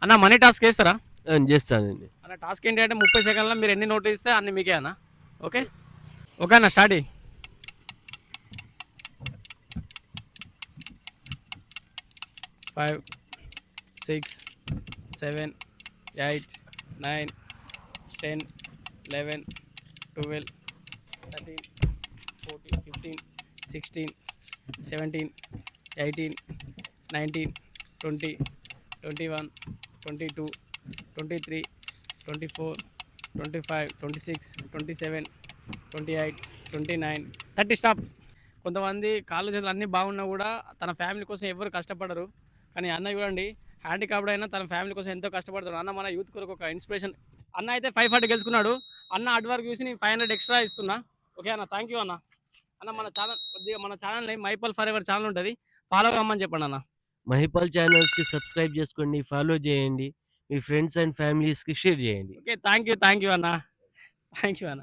అన్న money task వేస్తారా? చేస్తానండి. అన్న టాస్క్ ఏంటి అంటే 30 సెకండ్‌లో మీరు ఎన్ని నోట్లు ఇస్తే అన్ని మీకే అన్న. ఓకే. ఓకే అన్న స్టార్ట్ చెయ్యి. 5, 6, 7, 8, 9, 10, 11, 12, 13, 14, 15, 16, 17, 18, 19, 20, 21, 22, 23, 24, 25, 26, 27, 28, 29, 30 స్టాప్. కొంతమంది కాళ్ళు చేతులు అన్నీ బాగున్నా కూడా తన ఫ్యామిలీ కోసం ఎవరు కష్టపడరు. కానీ అన్న చూడండి హ్యాండిక్యాప్డ్ అయినా తన ఫ్యామిలీ కోసం ఎంతో కష్టపడతాడు. అన్న మన యూత్ కొరకు ఒక ఇన్స్పిరేషన్. అన్న అయితే 540 గెలుచుకున్నాడు. అన్న హార్డ్ వర్క్ చూసి నేను 500 ఎక్స్ట్రా ఇస్తున్నా. ఓకే అన్న థ్యాంక్ యూ అన్న. అన్న మన ఛానల్ కొద్దిగా మన ఛానల్ని మైపల్ ఫర్ ఎవర్ ఛానల్ ఉంటుంది, ఫాలో కమ్మని చెప్పండి అన్న. మహిపాల్ ఛానల్స్‌కి సబ్స్క్రైబ్ చేసుకోండి, ఫాలో చేయండి. మీ ఫ్రెండ్స్ అండ్ ఫ్యామిలీస్‌కి షేర్ చేయండి. ఓకే థ్యాంక్ యూ అన్న. థ్యాంక్ యూ అన్న.